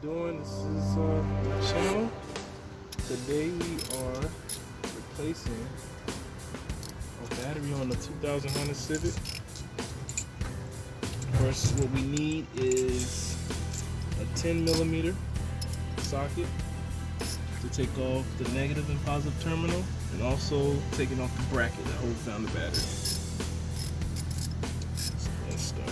doing? This is my channel. Today we are replacing a battery on the 2000 Honda Civic. First, what we need is a 10mm socket to take off the negative and positive terminal, and also taking off the bracket that holds down the battery. So let's start.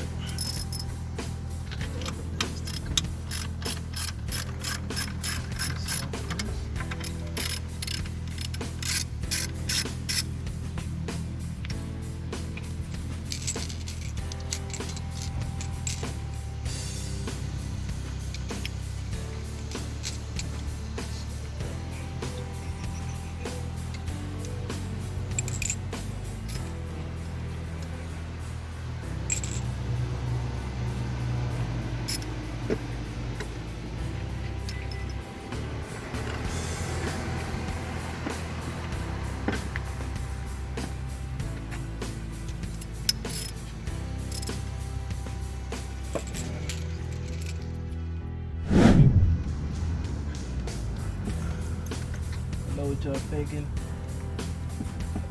What y'all thinking?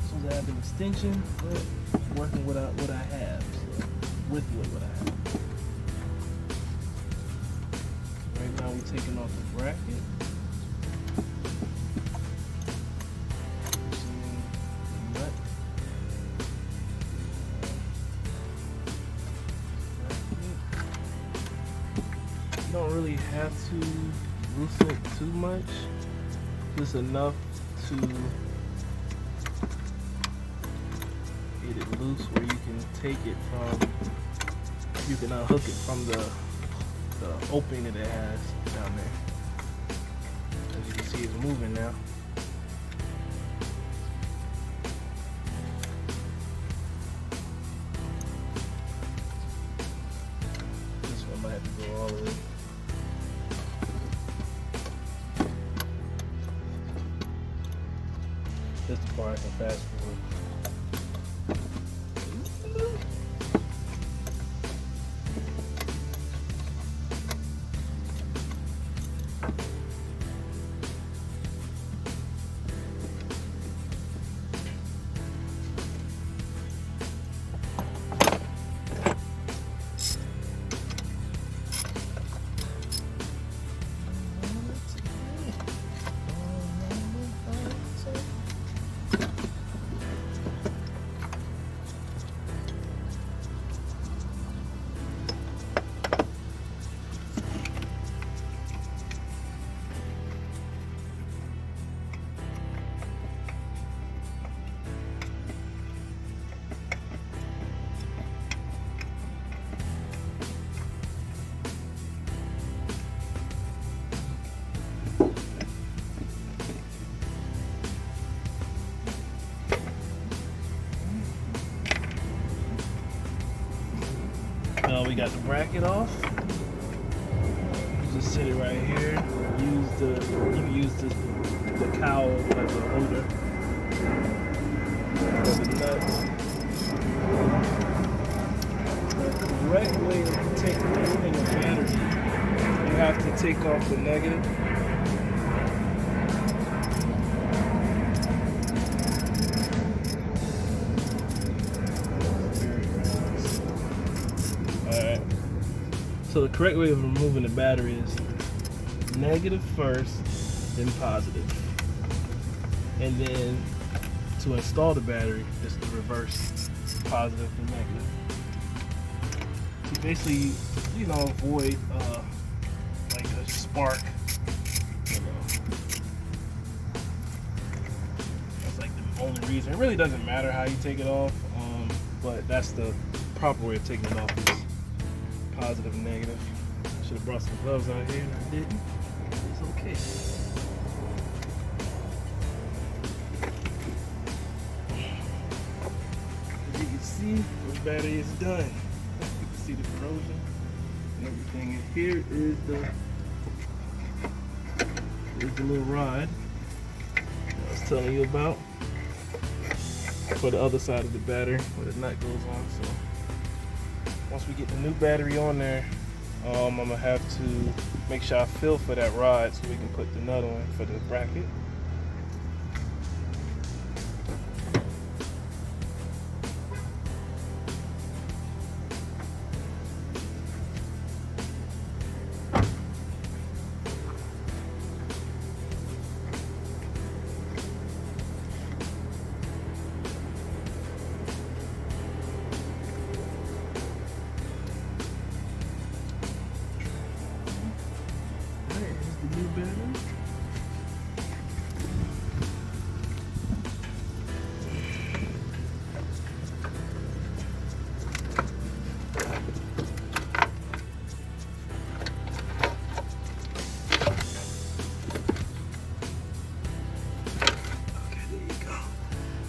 Supposed to have an extension, but working with what I have. So with what I have. Right now we're taking off the bracket. The nut. You don't really have to loosen it too much. Just enough to get it loose where you can take it from, you can unhook it from the opening that it has down there. As you can see, it's moving now. This one might have to go all the way. That's the part I can fast forward. We got the bracket off. Just sit it right here. You can use the cowl as a holder for the nuts. The correct way to take in a battery, you have to take off the negative. So the correct way of removing the battery is negative first, then positive. And then to install the battery, it's the reverse, positive and negative. So basically, avoid like a spark. That's like the only reason. It really doesn't matter how you take it off, but that's the proper way of taking it off. Is positive and negative. I should have brought some gloves out here and I didn't. It's okay. As you can see, the battery is done. You can see the corrosion and everything. And here is the little rod I was telling you about for the other side of the battery where the nut goes on. So once we get the new battery on there, I'm gonna have to make sure I feel for that rod so we can put the nut on for the bracket.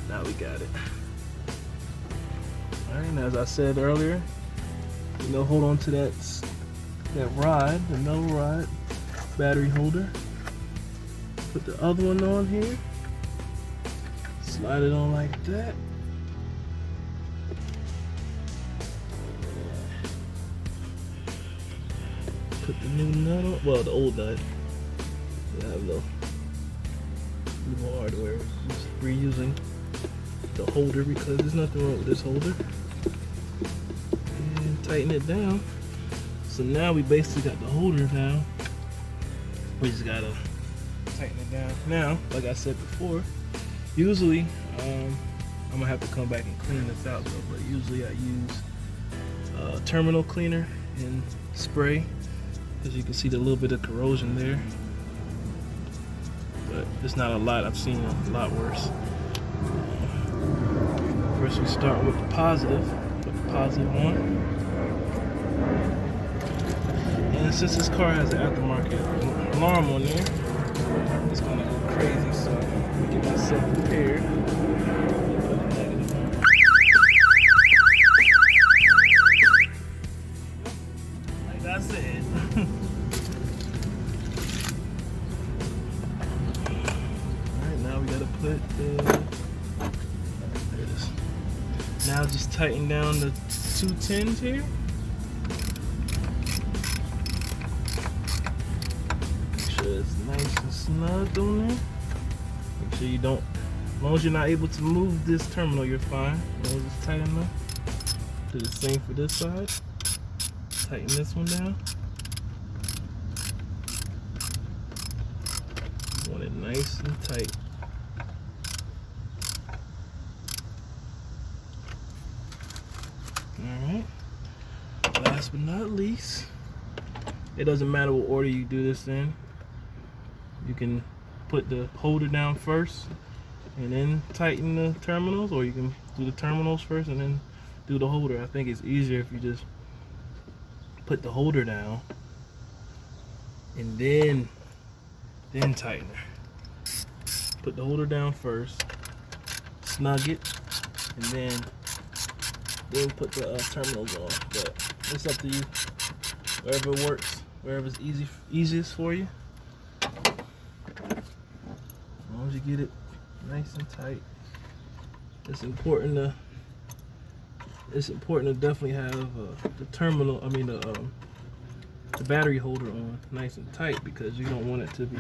Now we got it. Alright, and as I said earlier, hold on to that rod, the metal rod, battery holder. Put the other one on here. Slide it on like that. Put the new nut on, well, the old nut. We have the new hardware. Just reusing the holder because there's nothing wrong with this holder. And tighten it down. So now we basically got the holder down. We just gotta tighten it down. Now, like I said before, usually I'm gonna have to come back and clean this out though, but usually I use terminal cleaner and spray. As you can see, the little bit of corrosion there, but it's not a lot. I've seen a lot worse. First we start with the positive. Put the positive on. And since this car has an aftermarket alarm on there, it's gonna go crazy, so I'm gonna get myself prepared. Like I said. Alright, now we gotta put the, there it is. Now just tighten down the 210s here. Make sure it's nice and snug on there. Make sure you don't, as long as you're not able to move this terminal, you're fine. As long as it's tight enough. Do the same for this side. Tighten this one down. You want it nice and tight. Alright. Last but not least, it doesn't matter what order you do this in. You can put the holder down first and then tighten the terminals, or you can do the terminals first and then do the holder. I think it's easier if you just put the holder down and then tighten it. Put the holder down first, snug it, and then put the terminals on. But it's up to you. Wherever works, wherever's easiest for you. As long as you get it nice and tight. It's important to definitely have the terminal, the battery holder on nice and tight, because you don't want it to be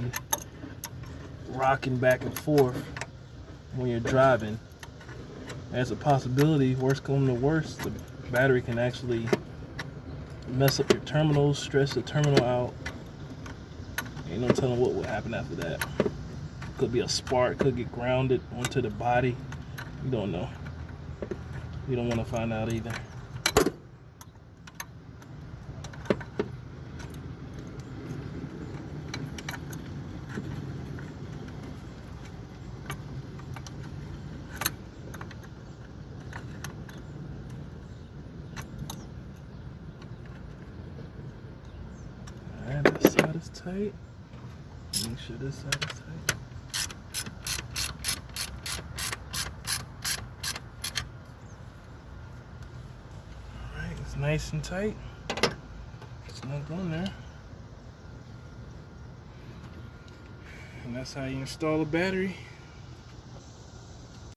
rocking back and forth when you're driving. There's a possibility, worst come to worst, the battery can actually mess up your terminals, stress the terminal out. Ain't no telling what will happen after that. Could be a spark, could get grounded onto the body. You don't know. You don't want to find out either. Alright, this side is tight. Make sure this side is tight. It's nice and tight. Snug on there. And that's how you install a battery